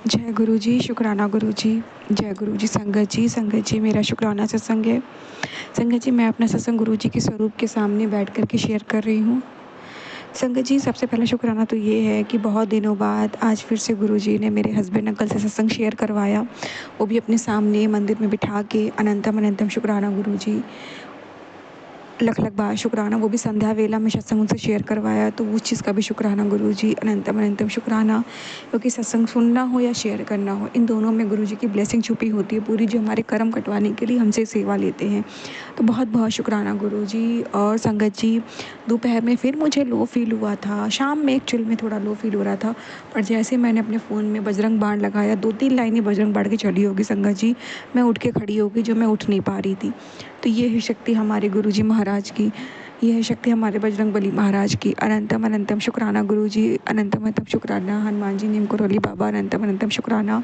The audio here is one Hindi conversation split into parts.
जय गुरु जी, शुक्राना गुरु जी। जय गुरु जी, संगत जी मेरा शुक्राना सत्संग है। संगत जी, मैं अपना सत्संग गुरु जी के स्वरूप के सामने बैठ कर के शेयर कर रही हूँ। संगत जी, सबसे पहला शुक्राना तो ये है कि बहुत दिनों बाद आज फिर से गुरु जी ने मेरे हस्बैंड अंकल से सत्संग शेयर करवाया, वो भी अपने सामने मंदिर में बिठा के। अनंतम अनंतम शुक्राना गुरु जी, लख लख बार शुक्राना। वो भी संध्या वेला में सत्संग उनसे शेयर करवाया, तो उस चीज़ का भी शुक्राना गुरु जी, अनंतम अनंतम शुक्राना। क्योंकि सत्संग सुनना हो या शेयर करना हो, इन दोनों में गुरु जी की ब्लेसिंग छुपी होती है पूरी, जो हमारे कर्म कटवाने के लिए हमसे सेवा लेते हैं। तो बहुत बहुत शुक्राना गुरु जी। और संगत जी, दोपहर में फिर मुझे लो फील हुआ था, शाम में एक्चुअल में थोड़ा लो फील हो रहा था, पर जैसे मैंने अपने फ़ोन में बजरंग बाण लगाया, 2-3 लाइनें बजरंग बाण की चली होगी संगत जी, मैं उठ के खड़ी हो गई, जो मैं उठ नहीं पा रही थी। तो ये है शक्ति हमारे गुरु जी महाराज की, ये है शक्ति हमारे बजरंग बली महाराज की। अनंतम अनंतम शुक्राना गुरु जी, अनंतम अनंतम शुक्राना हनुमान जी, नीम करोली बाबा, अनंतम अनंतम शुक्राना।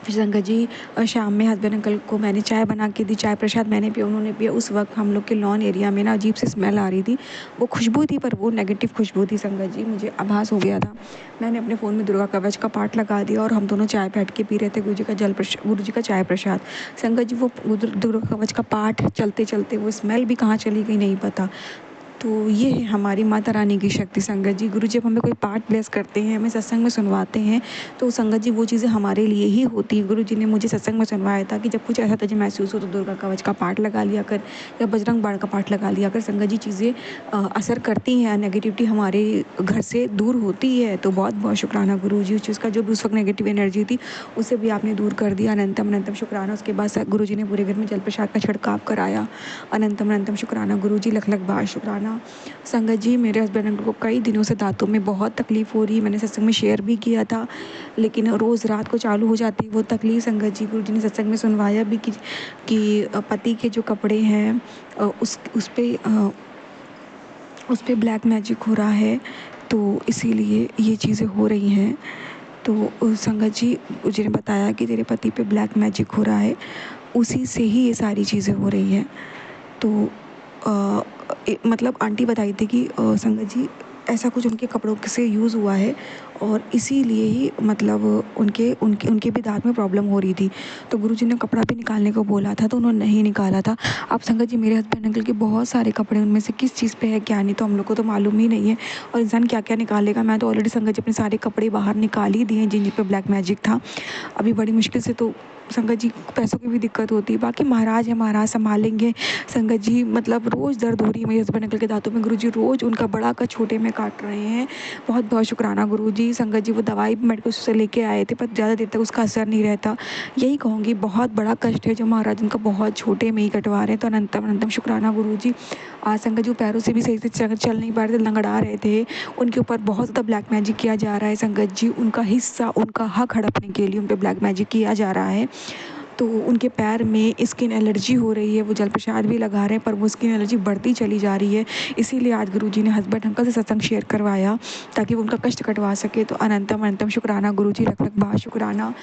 फिर संगत जी, शाम में हस्बैंड अंकल को मैंने चाय बना के दी, चाय प्रसाद मैंने पिया, उन्होंने पिया। उस वक्त हम लोग के लॉन एरिया में ना अजीब सी स्मेल आ रही थी, वो खुशबू थी, पर वो नेगेटिव खुशबू थी संगत जी, मुझे आभास हो गया था। मैंने अपने फ़ोन में दुर्गा कवच का पाठ लगा दिया और हम दोनों चाय बैठ के पी रहे थे गुरु जी का गुरु जी का चाय प्रसाद। संगत जी, वो दुर्गा कवच का पाठ चलते चलते वो स्मेल भी कहाँ चली गई नहीं पता। तो ये है हमारी माता रानी की शक्ति संगत जी। गुरु जब हमें कोई पाठ ब्लेस करते हैं, हमें सत्संग में सुनवाते हैं, तो संगत जी वो चीज़ें हमारे लिए ही होती हैं। गुरु जी ने मुझे सत्संग में सुनवाया था कि जब कुछ ऐसा तुझे महसूस हो तो दुर्गा कवच का पाठ लगा लिया कर, या बजरंग बाण का पाठ लगा लिया कर। संगत जी, चीज़ें असर करती हैं, नेगेटिविटी हमारे घर से दूर होती है। तो बहुत बहुत शुक्राना गुरु जी, उस चीज़ का जो भी उस वक्त नेगेटिव एनर्जी थी उसे भी आपने दूर कर दिया। अनंतम अनंतम शुक्राना। उसके बाद गुरु जी ने पूरे घर में जल प्रसाद का छिड़काव कराया। अनंतम अनंतम शुक्राना गुरु जी, लख लख बार शुक्राना। संगत जी, मेरे हस्बैंड अंकल को कई दिनों से दांतों में बहुत तकलीफ़ हो रही है, मैंने सत्संग में शेयर भी किया था, लेकिन रोज़ रात को चालू हो जाती है वो तकलीफ़। संगत जी, गुरु जी ने सत्संग में सुनवाया भी कि पति के जो कपड़े हैं उस पे ब्लैक मैजिक हो रहा है, तो इसीलिए ये चीज़ें हो रही हैं। तो संगत जी, मुझे ने बताया कि तेरे पति पे ब्लैक मैजिक हो रहा है, उसी से ही ये सारी चीज़ें हो रही हैं। तो मतलब आंटी बताई थी कि संगत जी, ऐसा कुछ उनके कपड़ों से यूज़ हुआ है और इसीलिए ही मतलब उनके उनके उनके भी दांत में प्रॉब्लम हो रही थी। तो गुरुजी ने कपड़ा भी निकालने को बोला था, तो उन्होंने नहीं निकाला था। अब संगत जी, मेरे हस्बैंड अंकल के बहुत सारे कपड़े, उनमें से किस चीज़ पे है क्या नहीं, तो हम लोग को तो मालूम ही नहीं है, और इंसान क्या क्या निकालेगा। मैं तो ऑलरेडी संगत जी अपने सारे कपड़े बाहर निकाल ही दिए जिन जिन पे ब्लैक मैजिक था। अभी बड़ी मुश्किल से तो संगत जी पैसों की भी दिक्कत होती है, बाकी महाराज है, महाराज संभालेंगे। संगत जी, मतलब रोज़ दर्द हो रही है मेरे हस्बैंड अंकल के दांतों में। गुरु जी रोज़ उनका बड़ा का छोटे में काट रहे हैं। बहुत बहुत शुक्राना गुरु जी। संगत जी, वो दवाई भी मेडिकल से लेके आए थे, पर ज़्यादा देर तक उसका असर नहीं रहता। यही कहूँगी, बहुत बड़ा कष्ट है जो महाराज उनका बहुत छोटे में ही कटवा रहे हैं। तो अनंतम अनंतम शुक्राना गुरु जी। आज संगत जी, पैरों से भी सही से चल नहीं पा रहे थे, लंगड़ा रहे थे, उनके ऊपर बहुत ज़्यादा ब्लैक मैजिक किया जा रहा है। संगत जी, उनका हिस्सा, उनका हक हड़पने के लिए उन पर ब्लैक मैजिक किया जा रहा है। तो उनके पैर में स्किन एलर्जी हो रही है, वो जल प्रसाद भी लगा रहे हैं, पर वो स्किन एलर्जी बढ़ती चली जा रही है। इसीलिए आज गुरुजी ने हस्बैंड अंकल से सत्संग शेयर करवाया, ताकि वो उनका कष्ट कटवा सके। तो अनंतम अनंतम शुक्राना गुरुजी, लख लख बार शुक्राना।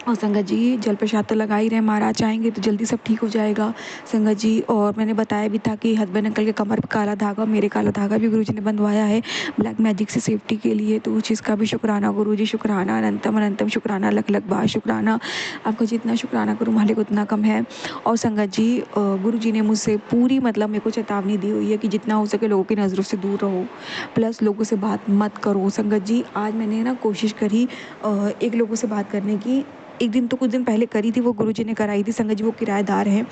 और संगत जी, जल प्रसाद तो लगा ही रहे, महाराज चाहेंगे तो जल्दी सब ठीक हो जाएगा संगत जी। और मैंने बताया भी था कि हस्बैंड अंकल के कमर पे काला धागा, मेरे काला धागा भी गुरुजी ने बंधवाया है ब्लैक मैजिक से सेफ्टी के लिए। तो उस चीज़ का भी शुक्राना गुरुजी, शुक्राना, अनंतम अनंतम शुक्राना, लख लख बार शुक्राना। आपका जितना शुक्राना करूँ मालिक उतना कम है। और संगत जी, गुरुजी ने मुझसे पूरी मतलब मेरे को चेतावनी दी हुई है कि जितना हो सके लोगों की नज़रों से दूर रहो, प्लस लोगों से बात मत करो। संगत जी, आज मैंने ना कोशिश करी एक लोगों से बात करने की, एक दिन तो कुछ दिन पहले करी थी, वो गुरुजी ने कराई थी संगत जी, वो किराएदार हैं।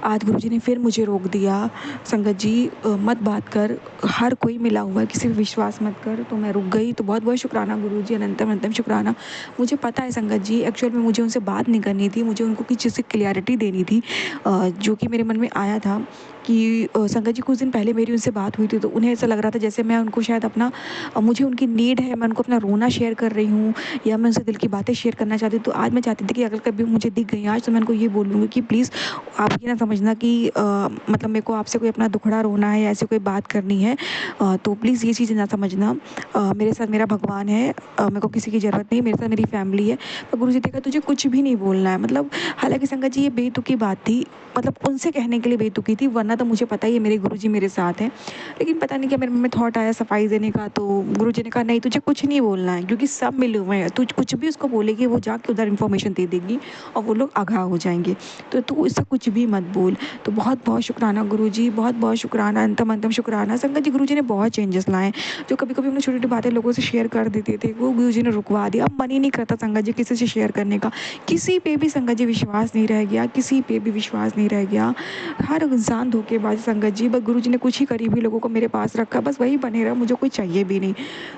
आज गुरुजी ने फिर मुझे रोक दिया, संगत जी मत बात कर, हर कोई मिला हुआ है, किसी पे विश्वास मत कर। तो मैं रुक गई। तो बहुत बहुत शुक्राना गुरुजी, अनंतम अनंतम शुक्राना। मुझे पता है संगत जी, एक्चुअल में मुझे उनसे बात नहीं करनी थी, मुझे उनको किसी चीज़ से क्लियरिटी देनी थी, जो कि मेरे मन में आया था कि संगत जी, कुछ दिन पहले मेरी उनसे बात हुई थी, तो उन्हें ऐसा लग रहा था जैसे मैं उनको शायद अपना मुझे उनकी नीड है, मैं उनको अपना रोना शेयर कर रही हूँ, या मैं उनसे दिल की बातें शेयर करना चाहती हूँ। तो आज मैं चाहती चाहती थी कि अगर कभी मुझे दिख गई आज तो मैं उनको ये बोलूँगी कि प्लीज़ आप ये ना समझना कि मतलब मेरे को आपसे कोई अपना दुखड़ा रोना है या ऐसी कोई बात करनी है, तो प्लीज़ ये चीज़ ना समझना। मेरे साथ मेरा भगवान है, मेरे को किसी की ज़रूरत नहीं, मेरे साथ मेरी फैमिली है। पर गुरुजी ने कहा तुझे कुछ भी नहीं बोलना है। मतलब हालाँकि संगत जी ये बेतुकी बात थी, मतलब उनसे कहने के लिए बेतुकी थी, वरना तो मुझे पता ही है मेरे गुरुजी मेरे साथ हैं। लेकिन पता नहीं क्या मेरे मन में थॉट आया सफाई देने का, तो गुरुजी ने कहा नहीं तुझे कुछ नहीं बोलना है, क्योंकि सब मिले हुए हैं, तू कुछ भी उसको बोलेगी वो जाके उधर इन्फॉर्मेशन दे देगी और वो लोग आगाह हो जाएंगे, तो तू इससे कुछ भी मत बोल। तो बहुत बहुत शुक्राना गुरुजी, बहुत बहुत शुक्राना, अंतम अंतम शुक्राना। संगत जी गुरुजी ने बहुत चेंजेस लाए। जो कभी कभी हम लोग छोटी छोटी बातें लोगों से शेयर कर देते थे वो गुरुजी ने रुकवा दिया। अब मन ही नहीं करता संगत जी किसी से शेयर करने का, किसी पे भी संगत जी विश्वास नहीं रह गया, किसी पे भी विश्वास नहीं रह गया। हर इंसान धोखेबाज संगत जी, बस गुरुजी ने कुछ ही करीबी लोगों को मेरे पास रखा, बस वही बने रहा, मुझे कोई चाहिए भी नहीं।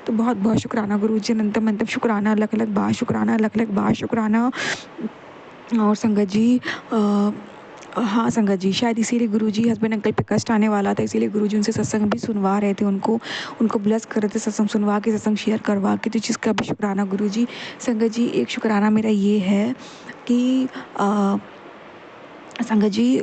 तो बहुत बहुत शुक्राना गुरुजी, अनंतम अंतम शुक्राना, लख लख बार शुक्राना, लख लख बार शुक्राना। और संगत जी हाँ संगत जी, शायद इसीलिए गुरुजी हस्बैंड अंकल पे कष्ट आने वाला था, इसीलिए गुरुजी उनसे सत्संग भी सुनवा रहे थे, उनको उनको ब्लेस कर रहे थे, सत्संग सुनवा के सत्संग शेयर करवा के। तो चीज़ का भी शुक्राना गुरुजी। संगत जी एक शुक्राना मेरा ये है कि संगत जी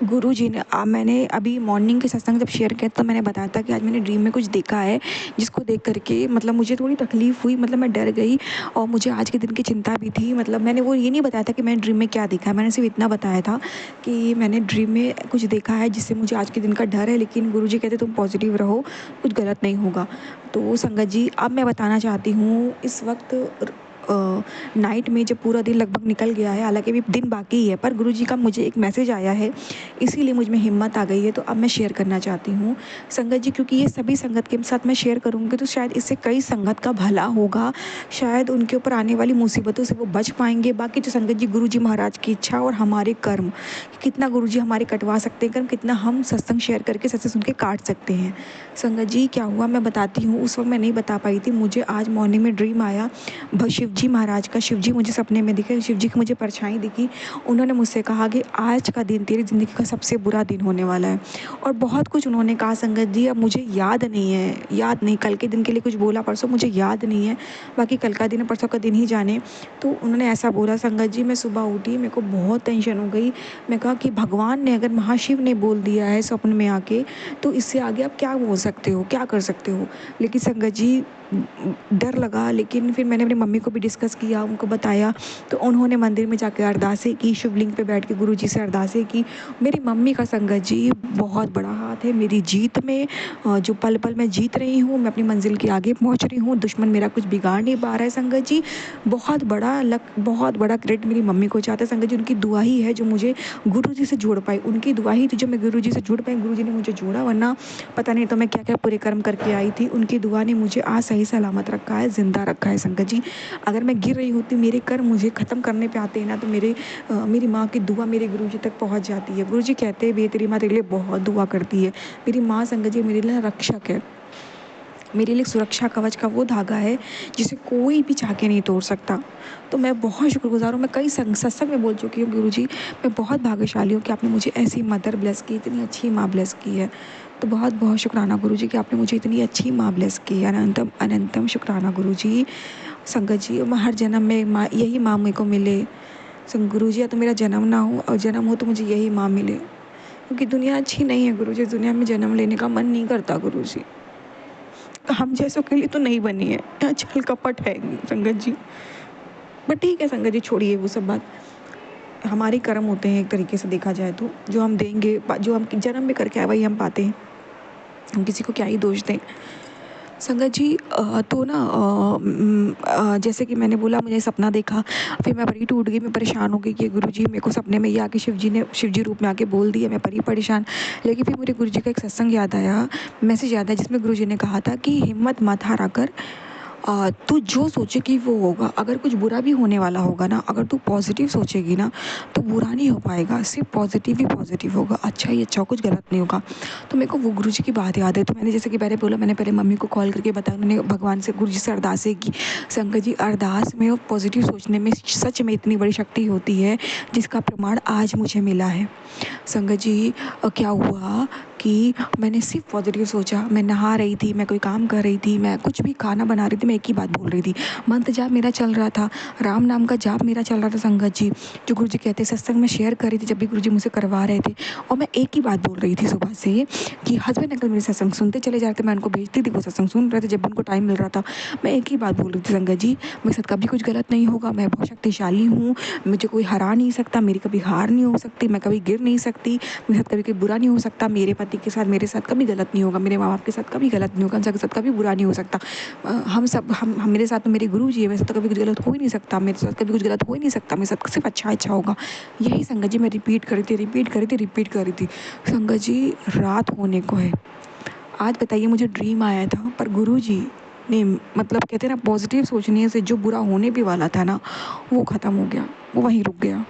गुरुजी ने मैंने अभी मॉर्निंग के सत्संग जब शेयर किया तो मैंने बताया था कि आज मैंने ड्रीम में कुछ देखा है, जिसको देख करके मतलब मुझे थोड़ी तकलीफ़ हुई, मतलब मैं डर गई और मुझे आज के दिन की चिंता भी थी। मतलब मैंने वो ये नहीं बताया था कि मैंने ड्रीम में क्या देखा है, मैंने सिर्फ इतना बताया था कि मैंने ड्रीम में कुछ देखा है जिससे मुझे आज के दिन का डर है, लेकिन गुरुजी कहते तुम पॉजिटिव रहो, कुछ गलत नहीं होगा। तो संगत जी अब मैं बताना चाहती हूँ, इस वक्त नाइट में जब पूरा दिन लगभग निकल गया है, हालांकि अभी दिन बाकी ही है, पर गुरुजी का मुझे एक मैसेज आया है, इसीलिए मुझ में हिम्मत आ गई है, तो अब मैं शेयर करना चाहती हूँ संगत जी। क्योंकि ये सभी संगत के साथ मैं शेयर करूँगी तो शायद इससे कई संगत का भला होगा, शायद उनके ऊपर आने वाली मुसीबतों से वो बच पाएंगे। बाकी जो संगत जी गुरुजी महाराज की इच्छा और हमारे कर्म, कितना गुरुजी हमारे कटवा सकते हैं कर्म, कितना हम सत्संग शेयर करके सत्संग सुन के काट सकते हैं। संगत जी क्या हुआ मैं बताती हूँ, उस वक्त मैं नहीं बता पाई थी। मुझे आज मॉर्निंग में ड्रीम आया शिव जी महाराज का, शिव जी मुझे सपने में दिखे, शिव जी की मुझे परछाई दिखी। उन्होंने मुझसे कहा कि आज का दिन तेरी ज़िंदगी का सबसे बुरा दिन होने वाला है, और बहुत कुछ उन्होंने कहा संगत जी। अब मुझे याद नहीं है, याद नहीं, कल के दिन के लिए कुछ बोला परसों, मुझे याद नहीं है, बाकी कल का दिन परसों का दिन ही जाने। तो उन्होंने ऐसा बोला संगत जी। मैं सुबह उठी, मेरे को बहुत टेंशन हो गई। मैं कहा कि भगवान ने अगर महाशिव ने बोल दिया है स्वप्न में आके, तो इससे आगे आप क्या बोल सकते हो, क्या कर सकते हो। लेकिन संगत जी डर लगा, लेकिन फिर मैंने अपनी मम्मी को भी डिस्कस किया, उनको बताया, तो उन्होंने मंदिर में जाकर अरदासें की, शिवलिंग पे बैठ के गुरुजी से अरदासें की। मेरी मम्मी का संगत जी बहुत बड़ा हाथ है मेरी जीत में, जो पल पल मैं जीत रही हूँ, मैं अपनी मंजिल के आगे पहुँच रही हूँ, दुश्मन मेरा कुछ बिगाड़ नहीं पा रहा है संगत जी। बहुत बड़ा क्रेडिट मेरी मम्मी को जाता है संगत जी। उनकी दुआ ही है जो मुझे गुरुजी से जोड़ पाई, उनकी दुआ ही थी जो मैं गुरुजी से जुड़ पाई, गुरुजी ने मुझे जोड़ा, वरना पता नहीं तो मैं क्या क्या पूरे कर्म करके आई थी। उनकी दुआ ने मुझे आज सही सलामत रखा है, ज़िंदा रखा है संगत जी। अगर मैं गिर रही होती, मेरे कर्म मुझे ख़त्म करने पे आते हैं ना, तो मेरी माँ की दुआ मेरे गुरुजी तक पहुँच जाती है। गुरुजी कहते हैं बे तेरी माँ तेरे लिए बहुत दुआ करती है। मेरी माँ संगत जी मेरे लिए रक्षक है, मेरे लिए सुरक्षा कवच का वो धागा है जिसे कोई भी चाह के नहीं तोड़ सकता। तो मैं बहुत शुक्रगुजार हूँ। मैं कई सत्संग में बोल चुकी हूँ गुरुजी, मैं बहुत भाग्यशाली हूँ कि आपने मुझे ऐसी मदर ब्लेस की, इतनी अच्छी माँ ब्लेस की है। तो बहुत बहुत शुक्राना गुरुजी कि आपने मुझे इतनी अच्छी माँ ब्लेस की है। अनंतम अनंतम शुक्राना गुरुजी। संगत जी मैं हर जन्म में माँ, यही माँ मेरे को मिले। गुरुजी या तो मेरा जन्म ना हो, और जन्म हो तो मुझे यही माँ मिले, क्योंकि दुनिया अच्छी नहीं है गुरुजी, दुनिया में जन्म लेने का मन नहीं करता गुरुजी, हम जैसों के लिए तो नहीं बनी है, यहाँ छल कपट है संगत जी। बट ठीक है संगत जी, छोड़िए वो सब बात, हमारे कर्म होते हैं एक तरीके से देखा जाए तो, जो हम देंगे, जो हम जन्म में करके आए वही हम पाते हैं, हम किसी को क्या ही दोष दें। संगत जी तो ना जैसे कि मैंने बोला मुझे सपना देखा, फिर मैं बड़ी टूट गई, मैं परेशान हो गई कि गुरुजी मेरे को सपने में ये आके शिव जी रूप में आके बोल दिया, मैं बड़ी परेशान। लेकिन फिर मुझे गुरुजी का एक सत्संग याद आया, मैसेज याद आया, जिसमें गुरुजी ने कहा था कि हिम्मत मत हारा कर, तू जो सोचे कि वो होगा। अगर कुछ बुरा भी होने वाला होगा ना, अगर तू पॉजिटिव सोचेगी ना तो बुरा नहीं हो पाएगा, सिर्फ पॉजिटिव ही पॉजिटिव होगा, अच्छा ही अच्छा, कुछ गलत नहीं होगा। तो मेरे को वो गुरुजी की बात याद है। तो मैंने जैसे कि पहले बोला, मैंने पहले मम्मी को कॉल करके बताया, उन्होंने भगवान से गुरुजी से अरदासें की। संगत जी अरदास में और पॉजिटिव सोचने में सच में इतनी बड़ी शक्ति होती है, जिसका प्रमाण आज मुझे मिला है। संगत जी क्या हुआ कि मैंने सिर्फ पॉजिटिव सोचा। मैं नहा रही थी, मैं कोई काम कर रही थी, मैं कुछ भी खाना बना रही थी, मैं एक ही बात बोल रही थी। मंत्र जाप मेरा चल रहा था, राम नाम का जाप मेरा चल रहा था संगत जी, जो गुरु जी कहते हैं सत्संग में शेयर कर रही थी जब भी गुरु जी मुझसे करवा रहे थे। और मैं एक ही बात बोल रही थी सुबह से कि हस्बैंड अंकल मेरे सत्संग सुनते चले जा रहे थे, मैं उनको भेजती थी, वो सत्संग सुन रहे थे जब भी उनको टाइम मिल रहा था। मैं एक ही बात बोल रही थी संगत जी, मेरे साथ कभी कुछ गलत नहीं होगा, मैं बहुत शक्तिशाली हूँ, मुझे कोई हरा नहीं सकता, मेरी कभी हार नहीं हो सकती, मैं कभी गिर नहीं सकती, मेरे साथ कभी कोई बुरा नहीं हो सकता, मेरे पति के साथ मेरे साथ कभी गलत नहीं होगा, मेरे माँ बाप के साथ कभी गलत नहीं होगा, उनके साथ कभी बुरा नहीं हो सकता। हम मेरे साथ तो मेरे गुरु जी है, मेरे साथ तो कभी कुछ गलत हो ही नहीं सकता, मेरे साथ कभी कुछ गलत हो ही नहीं सकता, मेरे साथ सिर्फ अच्छा होगा। यही संगत जी मैं रिपीट करी थी, रिपीट करी थी, रिपीट करी थी। संगत जी रात होने को है, आज बताइए मुझे ड्रीम आया था, पर गुरु जी ने मतलब कहते हैं ना पॉजिटिव सोचने से जो बुरा होने भी वाला था ना वो ख़त्म हो गया, वो वहीं रुक गया।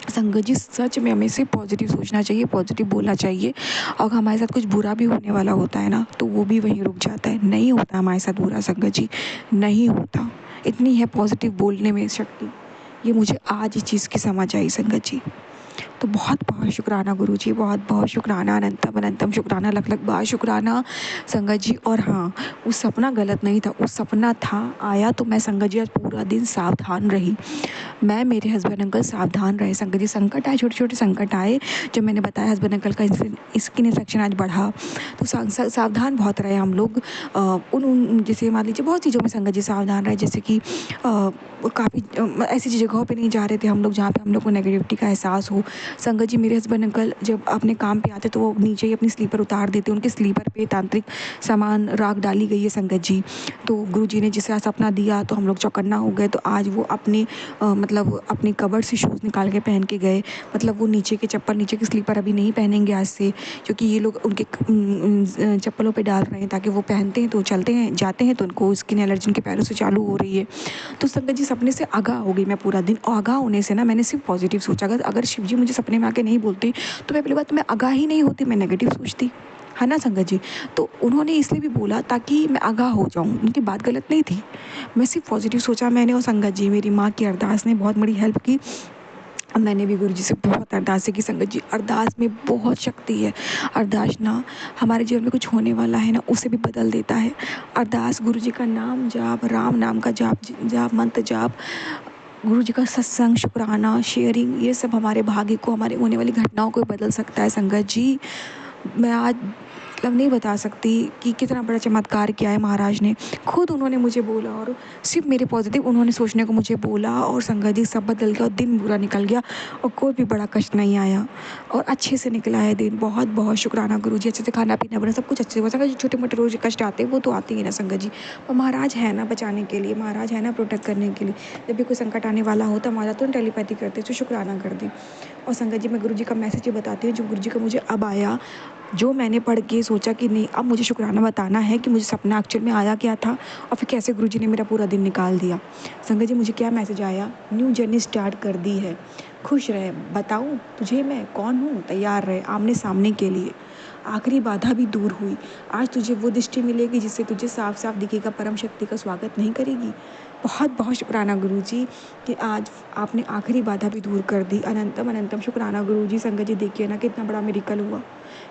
संगत जी सच में हमें सिर्फ पॉजिटिव सोचना चाहिए, पॉजिटिव बोलना चाहिए। और हमारे साथ कुछ बुरा भी होने वाला होता है ना तो वो भी वहीं रुक जाता है, नहीं होता हमारे साथ बुरा संगत जी, नहीं होता। इतनी है पॉजिटिव बोलने में शक्ति, ये मुझे आज इस चीज़ की समझ आई संगत जी। तो बहुत बहुत शुक्राना गुरु जी, बहुत बहुत शुक्राना, अनंतम अनंतम शुक्राना, लख लख बार शुक्राना संगत जी। और हाँ, वो सपना गलत नहीं था, वो सपना था आया तो मैं संगत जी आज पूरा दिन सावधान रही, मैं मेरे हस्बैंड अंकल सावधान रहे संगत जी। संकट आए, छोटे छोटे संकट आए, जो मैंने बताया हस्बैंड अंकल का स्किन इन्फेक्शन आज बढ़ा, तो सावधान बहुत रहे हम लोग। उन जैसे मान लीजिए बहुत चीज़ों में संगत जी सावधान रहे, जैसे कि काफ़ी ऐसी जगहों पे नहीं जा रहे थे हम लोग जहाँ पे हम लोग को नेगेटिविटी का एहसास हो। संगत जी मेरे हस्बैंड अंकल जब अपने काम पे आते तो वो नीचे ही अपनी स्लीपर उतार देते, उनके स्लीपर पे तांत्रिक सामान राख डाली गई है संगत जी। तो गुरु जी ने जिसे सपना दिया तो हम लोग चौकन्ना हो गए, तो आज वो अपने मतलब अपनी कबर्ड से शूज़ निकाल के पहन के गए, मतलब वो नीचे के चप्पल, नीचे के स्लीपर अभी नहीं पहनेंगे आज से, क्योंकि ये लोग उनके चप्पलों पे डाल रहे हैं ताकि वो पहनते हैं तो चलते हैं जाते हैं तो उनको स्किन एलर्जी उनके पैरों से चालू हो रही है। तो संगत जी सपने से आगाह हो गई मैं पूरा दिन, और आगाह होने से ना मैंने सिर्फ पॉजिटिव सोचा। अगर शिव जी मुझे सपने में आके नहीं बोलते तो मैं पहली बात तो मैं आगाह ही नहीं होती, मैं नेगेटिव सोचती, है ना संगत जी। तो उन्होंने इसलिए भी बोला ताकि मैं आगाह हो जाऊँ, उनकी बात गलत नहीं थी, मैं सिर्फ पॉजिटिव सोचा मैंने। और संगत जी मेरी माँ की अरदास ने बहुत बड़ी हेल्प की, मैंने भी गुरु जी से बहुत अरदासें की संगत जी। अरदास में बहुत शक्ति है, अरदास ना हमारे जीवन में कुछ होने वाला है ना उसे भी बदल देता है। अरदास, गुरु जी का नाम जाप, राम नाम का जाप मंत्र जाप, गुरु जी का सत्संग, शुक्राना, शेयरिंग, ये सब हमारे भाग्य को, हमारे होने वाली घटनाओं को बदल सकता है संगत जी। मैं आज मतलब नहीं बता सकती कि कितना बड़ा चमत्कार किया है महाराज ने, खुद उन्होंने मुझे बोला और सिर्फ मेरे पॉजिटिव उन्होंने सोचने को मुझे बोला, और संगत जी सब बदल गया और दिन बुरा निकल गया और कोई भी बड़ा कष्ट नहीं आया और अच्छे से निकला है दिन। बहुत बहुत शुक्राना गुरु जी, अच्छे से खाना पीना बना, सब कुछ अच्छे से हुआ। संगत जी छोटे मोटे रोज कष्ट आते हैं वो तो आते ही है ना संगत जी, पर महाराज है ना बचाने के लिए, महाराज है ना प्रोटेक्ट करने के लिए। जब भी कोई संकट आने वाला होता महाराज तो टेलीपैथी करते, तो शुक्राना कर दी। और संगत जी मैं गुरु जी का मैसेज ये बताती हूँ जो गुरु जी का मुझे अब आया, जो मैंने पढ़ के सोचा कि नहीं अब मुझे शुक्राना बताना है कि मुझे सपना एक्चुअल में आया क्या था और फिर कैसे गुरु जी ने मेरा पूरा दिन निकाल दिया। संगत जी मुझे क्या मैसेज आया, न्यू जर्नी स्टार्ट कर दी है, खुश रहे, बताऊँ तुझे मैं कौन हूँ, तैयार रहे आमने सामने के लिए, आखिरी बाधा भी दूर हुई, आज तुझे वो दृष्टि मिलेगी जिससे तुझे साफ साफ दिखेगा परम शक्ति का स्वागत नहीं करेगी। बहुत बहुत शुक्राना गुरु जी कि आज आपने आखिरी बाधा भी दूर कर दी, अनंतम अनंतम शुक्राना गुरु जी। संगत जी देखिए ना कितना बड़ा मेरिकल हुआ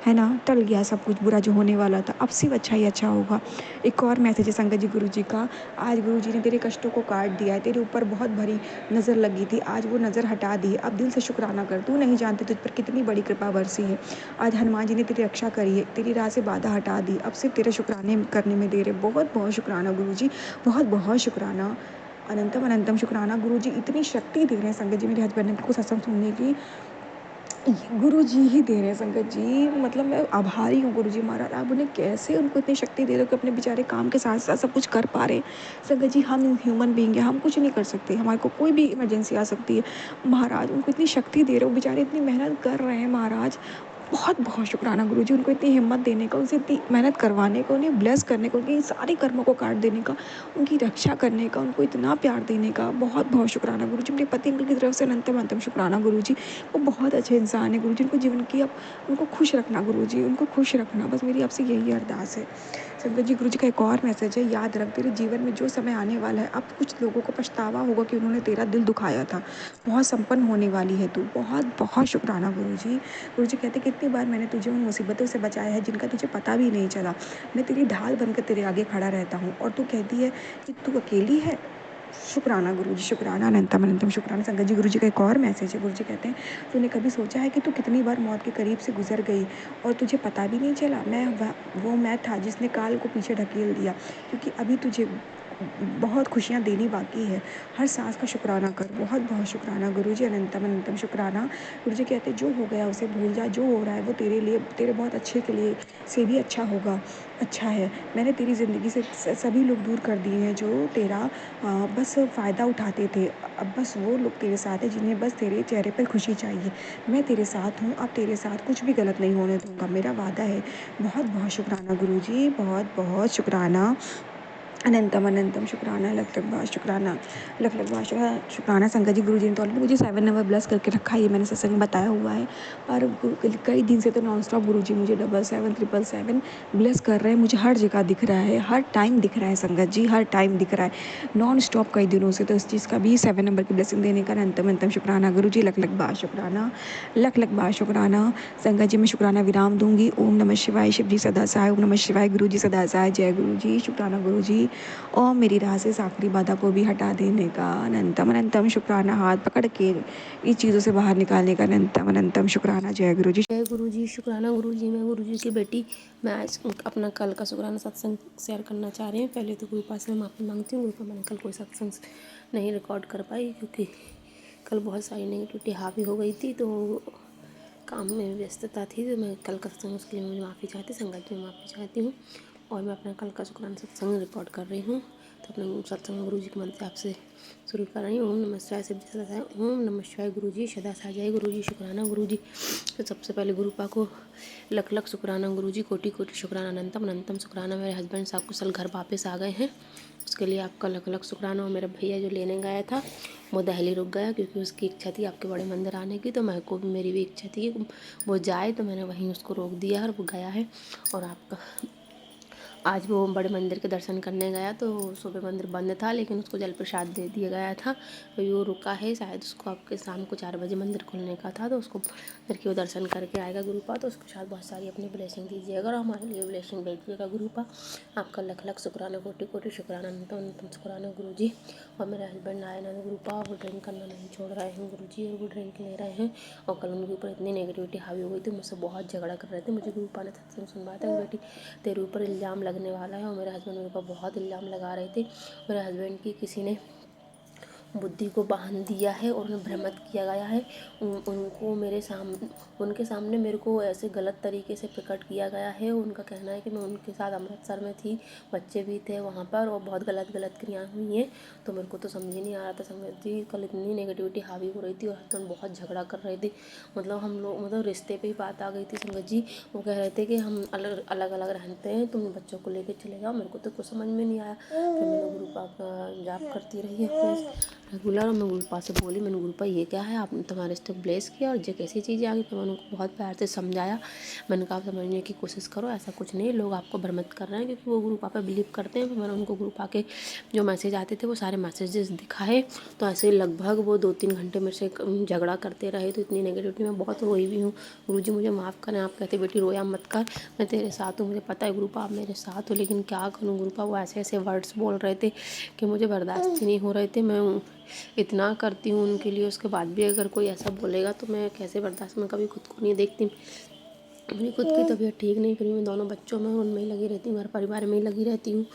है ना, टल गया सब कुछ बुरा जो होने वाला था, अब सिर्फ अच्छा ही अच्छा होगा। एक और मैसेज है संगत जी गुरु जी का, आज गुरु जी ने तेरे कष्टों को काट दिया है, तेरे ऊपर बहुत भरी नज़र लगी थी, आज वो नज़र हटा दी है, अब दिल से शुक्राना कर, तू नहीं जानती तुझ पर कितनी बड़ी कृपा बरसी है। आज हनुमान जी ने तेरी रक्षा करी है, तेरी राह से बाधा हटा दी, अब सिर्फ तेरे शुक्राने करने में देर है। बहुत बहुत शुक्राना गुरु जी, बहुत बहुत शुक्राना, अनंतम अनंतम शुक्राना। गुरु जी इतनी शक्ति दे रहे हैं संगत जी मेरे हस्बैंड को सत्संग सुनने की, गुरु जी ही दे रहे हैं संगत जी, मतलब मैं आभारी हूँ गुरु जी महाराज, आप उन्हें कैसे उनको इतनी शक्ति दे रहे हो कि अपने बेचारे काम के साथ साथ सब कुछ कर पा रहे हैं। संगत जी हम ह्यूमन बीइंग है, हम कुछ नहीं कर सकते, हमारे को कोई भी इमरजेंसी आ सकती है, महाराज उनको इतनी शक्ति दे रहे हो, बेचारे इतनी मेहनत कर रहे हैं महाराज। बहुत बहुत शुक्राना गुरु जी, उनको इतनी हिम्मत देने का, उनसे इतनी मेहनत करवाने का, उन्हें ब्लेस करने का, उनके सारे कर्मों को काट देने का, उनकी रक्षा करने का, उनको इतना प्यार देने का, बहुत बहुत शुक्राना गुरु जी। मेरे पति अंकल की तरफ से अनंतम अनंतम शुक्राना गुरु जी, वो बहुत अच्छे इंसान है गुरु जी, उनको जीवन की अब उनको खुश रखना गुरु जी, उनको खुश रखना, बस मेरी आपसे यही अरदास है संगत जी, गुरुजी का एक और मैसेज है, याद रख तेरे जीवन में जो समय आने वाला है, अब कुछ लोगों को पछतावा होगा कि उन्होंने तेरा दिल दुखाया था। बहुत संपन्न होने वाली है तू। बहुत बहुत शुक्राना गुरुजी। गुरुजी कहते कितनी बार मैंने तुझे उन मुसीबतों से बचाया है जिनका तुझे पता भी नहीं चला। मैं तेरी ढाल बनकर तेरे आगे खड़ा रहता हूँ और तू कहती है कि तू अकेली है। शुक्राना गुरुजी, शुक्राना, अनंतम अनंतम शुक्राना। संगत जी, गुरुजी का एक और मैसेज है। गुरुजी कहते हैं, तूने कभी सोचा है कि तू कितनी बार मौत के करीब से गुजर गई और तुझे पता भी नहीं चला? वो मैं था जिसने काल को पीछे ढकेल दिया, क्योंकि अभी तुझे बहुत खुशियाँ देनी बाकी है। हर सांस का शुक्राना कर। बहुत बहुत शुक्राना गुरुजी, अनंतम अनंतम शुक्राना। गुरुजी कहते हैं, जो हो गया उसे भूल जा, जो हो रहा है वो तेरे लिए, तेरे बहुत अच्छे के लिए से भी अच्छा होगा, अच्छा है। मैंने तेरी ज़िंदगी से सभी लोग दूर कर दिए हैं जो तेरा बस फ़ायदा उठाते थे। अब बस वो लोग तेरे साथ हैं जिन्हें बस तेरे चेहरे पर खुशी चाहिए। मैं तेरे साथ हूँ, अब तेरे साथ कुछ भी गलत नहीं होने दूँगा, मेरा वादा है। बहुत बहुत शुक्राना गुरुजी, बहुत बहुत शुक्राना, अनंतम अनंतम शुक्राना, लख लख बार शुक्राना, लख लख बार शुक्राना। संगत जी, गुरुजी ने तो ऑलरेडी मुझे 7 नंबर ब्लेस करके रखा है, ये मैंने सत्संग में बताया हुआ है। पर कई दिन से तो नॉन स्टॉप गुरुजी मुझे 777 ब्लेस कर रहे हैं। मुझे हर जगह दिख रहा है, हर टाइम दिख रहा है संगत जी, हर टाइम दिख रहा है नॉन स्टॉप कई दिनों से। तो इस चीज़ का भी 7 नंबर की ब्लेसिंग देने का अनंतम अनंतम शुक्राना गुरुजी, लख लख बार शुक्राना, लख लख बार शुक्राना। संगत जी, मैं शुक्राना विराम दूंगी। ओम नमः शिवाय। शिव जी सदा सहाय। ओम नमः शिवाय। गुरु जी सदा सहाय। जय गुरु जी। शुक्राना गुरु जी। और मेरी राह से आखिरी बाधा को भी हटा देने का अनंतम अनंतम शुक्राना। हाथ पकड़ के इस चीज़ों से बाहर निकालने का अनंतम अनंतम शुक्राना। जय गुरु जी। जय गुरु जी। शुक्राना गुरु जी। मैं गुरु जी की बेटी, मैं आज अपना कल का शुक्राना सत्संग शेयर करना चाह रही हूँ। पहले तो गुरुपा से मैं माफ़ी मांगती हूँ। गुरुपा, मैंने कल कोई सत्संग नहीं रिकॉर्ड कर पाई क्योंकि कल बहुत सारी नेगेटिविटी हावी हो गई थी, तो काम में व्यस्तता थी, तो मैं कल का सत्संग, उसके लिए मुझे माफ़ी चाहती, संगत जी में माफ़ी चाहती हूँ। और मैं अपना कल का शुक्राना सत्संग रिकॉर्ड कर रही हूँ। तो अपने सत्संग गुरु जी के मंत्र आपसे शुरू कर रही हूँ। ओम नमः शिवाय। शिव जी सदा सहाय। ओम नमः शिवाय। गुरु जी सदा सहाय। जय गुरु जी। शुक्राना गुरु जी। तो सबसे पहले गुरुपा को लख लख शुक्राना गुरु जी, कोटि कोटि शुक्राना, अनंतम अनंतम शुक्राना। मेरे हस्बैंड साकुशल घर वापस आ गए हैं, उसके लिए आपका लख लख शुक्राना। और मेरा भैया जो लेने गया था वो दिल्ली रुक गया क्योंकि उसकी इच्छा थी आपके बड़े मंदिर आने की, तो मेरे को भी, मेरी भी इच्छा थी कि वो जाए, तो मैंने वहीं उसको रोक दिया और वो गया है। और आपका आज वो बड़े मंदिर के दर्शन करने गया, तो सुबह मंदिर बंद था लेकिन उसको जल प्रसाद दे दिया गया था, तो वो रुका है। शायद उसको आपके शाम को 4 बजे मंदिर खुलने का था, तो उसको मंदिर के वो दर्शन करके आएगा गुरुपा। तो उसके साथ बहुत सारी अपनी ब्लेसिंग दीजिएगा और हमारे लिए ब्लेसिंग भेजिएगा गुरुपा। आपका लख लख शुक्राना, कोटि कोटि शुक्राना, अनंतम अनंतम शुक्राना गुरु जी। और मेरे हस्बैंड आए ना गुरुपा, वो ड्रिंक करना नहीं छोड़ रहे हैं गुरु जी, और वो ड्रिंक ले रहे हैं। और कल उनके ऊपर इतनी नेगेटिविटी हावी हो गई थी, मुझसे बहुत झगड़ा कर रहे थे। मुझे गुरुपा ने सत्संग सुनवाया था, बेटी तेरे ऊपर इल्ज़ाम लगने वाला है। और मेरे हस्बैंड मेरे ऊपर बहुत इल्ज़ाम लगा रहे थे। मेरे हस्बैंड की किसी ने बुद्धि को बांध दिया है और उन्हें भ्रमित किया गया है। उनको उनके सामने मेरे को ऐसे गलत तरीके से प्रकट किया गया है। उनका कहना है कि मैं उनके साथ अमृतसर में थी, बच्चे भी थे वहाँ पर, और बहुत गलत गलत क्रियाएँ हुई हैं। तो मेरे को तो समझ ही नहीं आ रहा था संगत जी, कल इतनी नेगेटिविटी हावी हो रही थी और हस्बैंड बहुत झगड़ा कर रहे थे। मतलब हम लोग, मतलब रिश्ते पे ही बात आ गई थी संगत जी। वो कह रहे थे कि हम अलग अलग रहते हैं, तुम बच्चों को लेकर चले जाओ। मेरे को तो कुछ समझ में नहीं आया। फिर मैंने गुरुपा का जाप करती रही है रेगुलर, और मैं गुरुपा से बोली, मैंने गुरुपा ये क्या है, आपने तुम्हारे रिश्ते ब्लेस किया और ये कैसी चीज़ें आ गई। फिर मैंने उनको बहुत प्यार से समझाया। मैंने कहा आप समझने की कोशिश करो, ऐसा कुछ नहीं, लोग आपको भ्रमित कर रहे हैं क्योंकि वो गुरुपा पे बिलीव करते हैं। फिर मैंने उनको गुरुपा के जो मैसेज आते थे वो सारे मैसेजेस दिखाए। तो ऐसे लगभग वो 2-3 घंटे मेरे से झगड़ा करते रहे। तो इतनी नेगेटिविटी में बहुत रोई भी हूँ। गुरुजी मुझे माफ़ करें। आप कहते बेटी रोया मत कर, मैं तेरे साथ हूँ, मुझे पता है गुरुपा आप मेरे साथ हो, लेकिन क्या करूँ गुरुपा, वो ऐसे ऐसे वर्ड्स बोल रहे थे कि मुझे बर्दाश्त ही नहीं हो रहे थे। मैं इतना करती हूँ उनके लिए, उसके बाद भी अगर कोई ऐसा बोलेगा तो मैं कैसे बर्दाश्त, मैं कभी खुद को नहीं देखती। मेरी खुद की तबीयत ठीक नहीं, फिर मैं दोनों बच्चों में उनमें ही लगी रहती हूँ, घर परिवार में ही लगी रहती हूँ।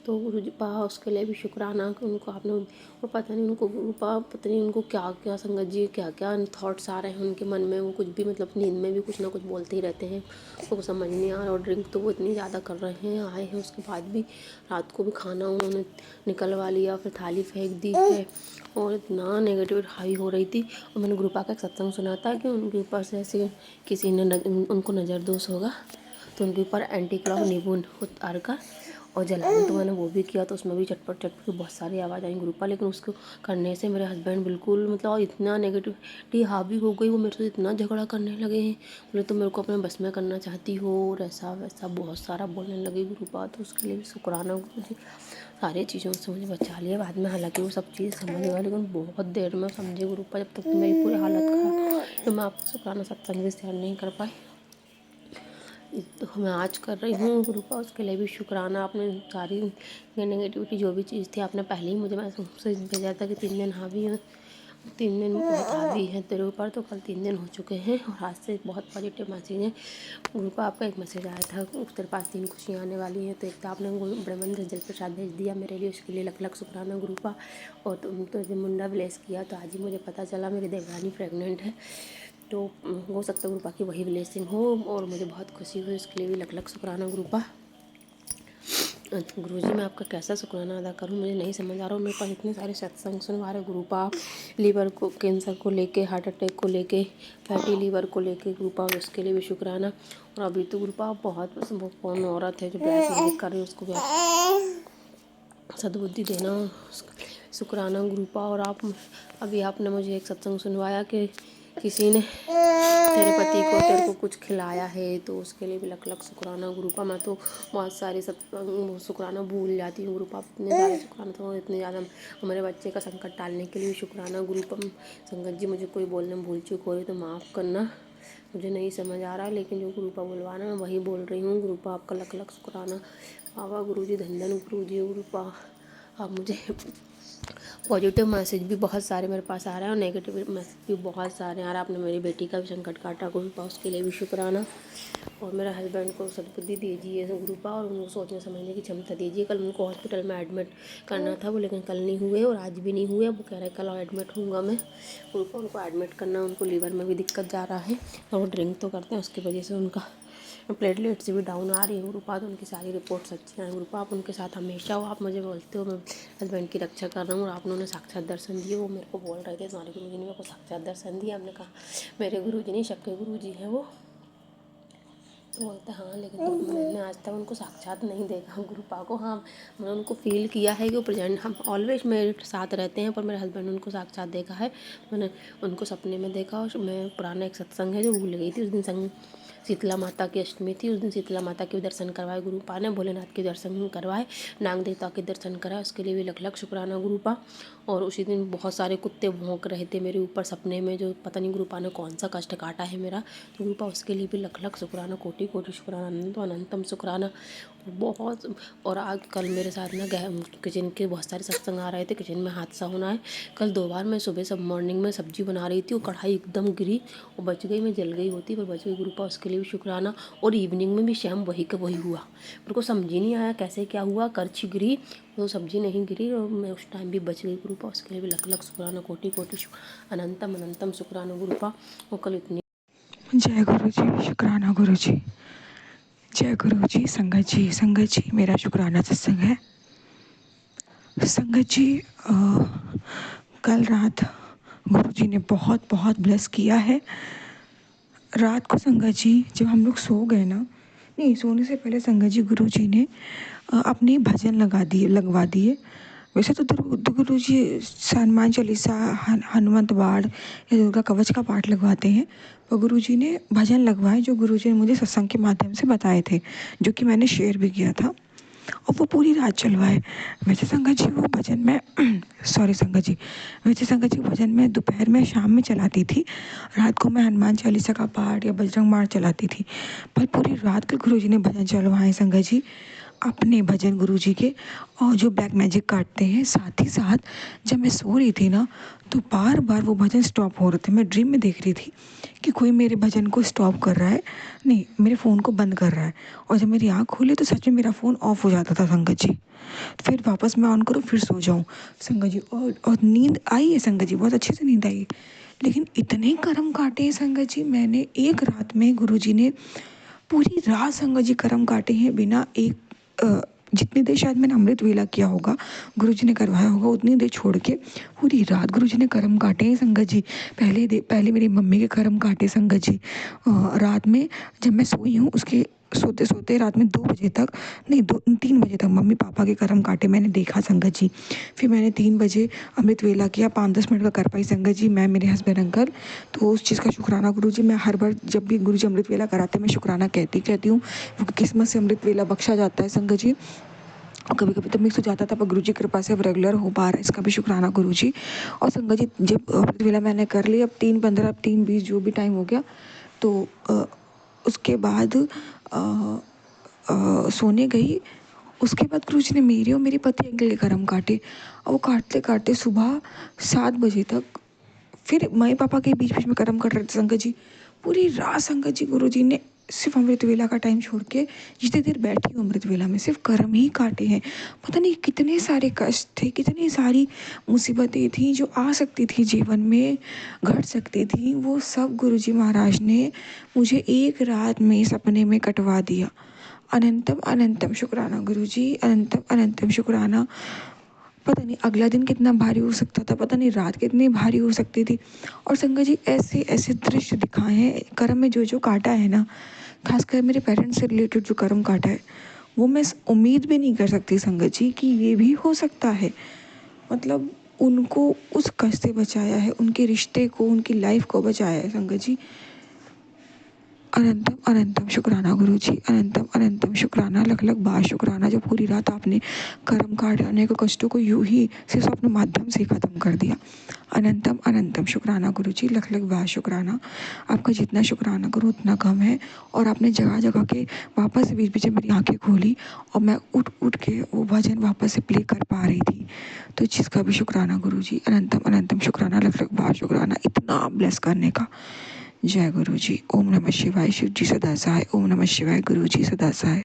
तो गुरुपा उसके लिए भी शुक्राना कि उनको आपने, वो पता नहीं उनको गुरुपा, पता नहीं उनको क्या क्या संगत जी, क्या क्या थॉट्स आ रहे हैं उनके मन में। वो कुछ भी, मतलब नींद में भी कुछ ना कुछ बोलते ही रहते हैं, वो समझ नहीं आ रहा। और ड्रिंक तो वो इतनी ज़्यादा कर रहे हैं, आए हैं उसके बाद भी। रात को भी खाना उन्होंने निकलवा लिया, फिर थाली फेंक दी है, और इतना नेगेटिव हाई हो रही थी। और मैंने गुरुपा का एक सत्संग सुना था कि उनके ऊपर से ऐसे किसी ने उनको नज़र दोष होगा, तो उनके ऊपर एंटी क्लॉक नींबू उतार का और जलाने तो मैंने वो भी किया, तो उसमें भी चटपट चटपट की बहुत सारी आवाज़ आई गुरुपा। लेकिन उसको करने से मेरे हस्बैंड बिल्कुल मतलब और इतना नेगेटिविटी हावी हो गई, वो मेरे से इतना झगड़ा करने लगे हैं। बोले तो मेरे को अपने बस में करना चाहती हो और ऐसा वैसा बहुत सारा बोलने लगे गुरुपा। तो उसके लिए भी शुक्राना गुरुजी, सारी चीज़ों से मुझे बचा लिया बाद में। हालांकि वो सब चीज़ समझ गए, लेकिन बहुत देर में समझे गुरुपा, जब तक तो मेरी पूरी हालत खराब, तो मैं आपको शुक्राना सत्संग भी शेयर नहीं कर पाई। तो मैं आज कर रही हूँ गुरुपा, उसके लिए भी शुक्राना। आपने सारी नेगेटिविटी जो भी चीज़ थी आपने पहले ही मुझे मैसेज भेजा था कि 3 दिन हावी है, 3 दिन बहुत हावी है तेरे ऊपर। तो कल 3 दिन हो चुके हैं और आज से बहुत पॉजिटिव मैसेज है गुरुपा। आपका एक मैसेज आया था, तेरे पास 3 खुशियाँ आने वाली हैं। तो एक तो आपने ब्रह्मानंद जल प्रसाद भेज दिया मेरे लिए, उसके लिए लख लख शुक्राना गुरुपा। और तुम तो जब मुंडा ब्लेस किया तो आज ही मुझे पता चला मेरी देवरानी प्रेग्नेंट है। तो हो सकता है गुरुपा की वही ब्लेसिंग हो और मुझे बहुत खुशी हुई, इसके लिए भी लख लख शुक्राना गुरुपा। गुरुजी मैं आपका कैसा शुक्राना अदा करूं, मुझे नहीं समझ आ रहा। मेरे पास इतने सारे सत्संग सुनवा रहे गुरुपा, आप लीवर को कैंसर को लेके, हार्ट अटैक को लेके, फैटी लीवर को लेके गुरुपा, और उसके लिए भी शुक्राना। और अभी तो गुरुपा बहुत कौन औरत है जो ब्लैक मैजिक कर रही है, उसको भी सद्बुद्धि देना, शुक्राना गुरुपा। और आप अभी आपने मुझे एक सत्संग सुनवाया कि किसी ने तेरे पति को तेरे को कुछ खिलाया है, तो उसके लिए भी लख लख शुक्राना गुरुपा। मैं तो बहुत सारे शुक्राना भूल जाती हूँ गुरुपा, इतने ज़्यादा शुक्राना, तो इतने ज़्यादा हमारे बच्चे का संकट टालने के लिए शुक्राना गुरुपा। संगत जी मुझे कोई बोलने में भूल चूक हो रही तो माफ़ करना, मुझे नहीं समझ आ रहा, लेकिन जो गुरुपा बुलवाना मैं वही बोल रही हूँ गुरुपा। आपका लख लख शुक्राना बाबा गुरुजी, धन गुरुजी गुरुपा। आप मुझे पॉजिटिव मैसेज भी बहुत सारे मेरे पास आ रहे हैं और नेगेटिव मैसेज भी बहुत सारे आ रहे हैं। आपने मेरी बेटी का भी संकट काटा गुरुपा, उसके लिए भी शुक्राना। और मेरे हस्बैंड को सद्बुद्धि दीजिए गुरुपा, और उनको सोचने समझने की क्षमता दीजिए। कल उनको हॉस्पिटल में एडमिट करना था वो, लेकिन कल नहीं हुए और आज भी नहीं हुए। वो कह रहे कल एडमिट होऊंगा मैं गुरुपा, उनको एडमिट करना। उनको लीवर में भी दिक्कत जा रहा है और वो ड्रिंक तो करते हैं, उसकी वजह से उनका प्लेटलेट्स भी डाउन आ रही है गुरुपा। तो उनकी सारी रिपोर्ट्स अच्छी हैं गुरुपा। आप उनके साथ हमेशा हो, आप मुझे बोलते हो मैं हस्बैंड की रक्षा कर रहा हूँ, और आपने उन्हें साक्षात दर्शन दिए। वो मेरे को बोल रहे थे तुम्हारे गुरुजी ने मेरे को साक्षात दर्शन दिया। हमने कहा मेरे गुरुजी नहीं, सबके गुरुजी हैं वो। तो बोलते हाँ, लेकिन मैंने आज तक उनको साक्षात नहीं देखा गुरुपा को। हाँ, मैंने उनको फील किया है कि वो प्रेजेंट, हम ऑलवेज मेरे साथ रहते हैं, पर मेरे हस्बैंड ने उनको साक्षात देखा है। मैंने उनको सपने में देखा। और मैं पुराना एक सत्संग है जो भूल गई थी, उस दिन शीतला माता की अष्टमी थी, उस दिन शीतला माता के भी दर्शन करवाए गुरुपा ने, भोलेनाथ के दर्शन करवाए, नाग देवता के दर्शन कराए, उसके लिए भी लख लख शुक्राना गुरुपा। और उसी दिन बहुत सारे कुत्ते भौंक रहे थे मेरे ऊपर सपने में, जो पता नहीं गुरुपा ने कौन सा कष्ट काटा है मेरा। तो गुरुपा उसके लिए भी लख लख शुक्राना, कोटि कोटि शुक्राना, अनंत अनंतम शुक्राना बहुत। और आज कल मेरे साथ ना किचन के बहुत सारे सत्संग आ रहे थे, किचन में हादसा होना है। कल 2 बार मैं सुबह सब मॉर्निंग में सब्जी बना रही थी, वो कढ़ाई एकदम गिरी और बच गई, मैं जल गई होती पर बच गई गुरुपा, उसके लिए भी शुक्राना। और इवनिंग में भी शाम वही का वही हुआ, मेरे को समझ ही नहीं आया कैसे क्या हुआ, करछी गिरी तो सब्जी नहीं गिरी और मैं उस टाइम भी बच गई गुरुपा, उसके लिए भी लख लख शुक्राना, कोटि कोटि अनंतम अनंतम शुक्राना गुरुपा। और कल इतनी जय गुरु जी, शुक्राना गुरु जी। जय गुरु जी। संगत जी मेरा शुक्राना सत्संग है। संगत जी कल रात गुरु जी ने बहुत बहुत ब्लेस किया है। रात को संगत जी जब हम लोग सो गए ना, नहीं सोने से पहले संगत जी गुरु जी ने अपने भजन लगवा दिए। वैसे तो गुरु जी हनुमान चालीसा, हनुमंत बाड़ या दुर्गा कवच का पाठ लगवाते हैं, पर गुरु जी ने भजन लगवाए जो गुरु जी ने मुझे सत्संग के माध्यम से बताए थे, जो कि मैंने शेयर भी किया था, और वो पूरी रात चलवाए। वैसे संगत जी वो भजन में सॉरी संगत जी, वैसे संगत जी भजन में दोपहर में शाम में चलाती थी, रात को मैं हनुमान चालीसा का पाठ या बजरंग मार चलाती थी, पर पूरी रात के गुरु जी ने भजन चलवाए संगत जी, अपने भजन गुरु जी के। और जो ब्लैक मैजिक काटते हैं, साथ ही साथ जब मैं सो रही थी ना, तो बार बार वो भजन स्टॉप हो रहे थे। मैं ड्रीम में देख रही थी कि कोई मेरे भजन को स्टॉप कर रहा है, नहीं मेरे फ़ोन को बंद कर रहा है। और जब मेरी आँख खुली तो सच में मेरा फ़ोन ऑफ हो जाता था संगत जी, फिर वापस मैं ऑन करूँ फिर सो जाऊँ संगत जी। और नींद आई है संगत जी, बहुत अच्छे से नींद आई है। लेकिन इतने कर्म काटे हैं संगत जी, मैंने एक रात में गुरु जी ने पूरी रात संगत जी कर्म काटे हैं, बिना एक जितनी देर शायद मैंने अमृत वेला किया होगा, गुरु जी ने करवाया होगा, उतनी देर छोड़ के पूरी रात गुरु जी ने कर्म काटे हैं संगत जी। पहले मेरी मम्मी के कर्म काटे संगत जी। रात में जब मैं सोई हूँ उसके सोते सोते रात में 2 बजे तक, नहीं 3 बजे तक मम्मी पापा के कर्म काटे मैंने देखा संगत जी। फिर मैंने 3 बजे अमृत वेला किया, 5-10 मिनट का कर पाई संगत जी, मैं मेरे हस्बैंड अंकल। तो उस चीज़ का शुक्राना गुरुजी, मैं हर बार जब भी गुरुजी अमृत वेला कराते हैं मैं शुक्राना कहती हूँ, क्योंकि किस्मत से अमृत वेला बख्शा जाता है संगत जी। और कभी कभी तो मिक्स हो जाता था, पर गुरुजी की कृपा से अब रेगुलर हो पा रहा है, इसका भी शुक्राना गुरुजी। और संगत जी जब अमृत वेला मैंने कर ली, अब 3:15 अब 3:20 जो भी टाइम हो गया, तो उसके बाद सोने गई। उसके बाद गुरुजी ने मेरे और मेरे पति के लिए कर्म काटे, और वो काटते काटते सुबह 7 बजे तक फिर मम्मी पापा के बीच बीच में कर्म कर रहे थे संगत जी। पूरी रात संगत जी गुरुजी ने सिर्फ अमृत वेला का टाइम छोड़ के जितनी देर बैठी हूँ अमृत वेला में सिर्फ कर्म ही काटे हैं। पता नहीं कितने सारे कष्ट थे, कितनी सारी मुसीबतें थी जो आ सकती थी जीवन में, घट सकती थी, वो सब गुरुजी महाराज ने मुझे एक रात में सपने में कटवा दिया। अनंतम अनंतम शुक्राना गुरुजी, अनंतम अनंतम शुक्राना। पता नहीं अगला दिन कितना भारी हो सकता था, पता नहीं रात कितनी भारी हो सकती थी। और संगत जी ऐसे ऐसे दृश्य दिखाए हैं कर्म में, जो जो काटा है ना, खासकर मेरे पेरेंट्स से रिलेटेड जो कर्म काटा है, वो मैं उम्मीद भी नहीं कर सकती संगत जी कि ये भी हो सकता है। मतलब उनको उस कष्ट से बचाया है, उनके रिश्ते को, उनकी लाइफ को बचाया है संगत जी। अनंतम अनंतम शुक्राना गुरुजी, अनंतम अनंतम शुक्राना, लख लख बार शुक्राना, जो पूरी रात आपने कर्म काट आने के कष्टों को यूं ही सिर्फ अपने माध्यम से ख़त्म कर दिया। अनंतम अनंतम शुक्राना गुरुजी, लख लख बार शुक्राना। आपका जितना शुक्राना करो उतना कम है। और आपने जगह जगह के वापस से बीच बीच में मेरी आंखें खोली और मैं उठ उठ के वो भजन वापस से प्ले कर पा रही थी, तो इस चीज़ का भी शुक्राना गुरुजी, अनंतम अनंतम शुक्राना, लख लख बार शुक्राना इतना ब्लेस करने का। जय गुरु जी। ओम नमः शिवाय। शिव जी सदा सहाय। ओम नमः शिवाय। गुरु जी सदा सहाय।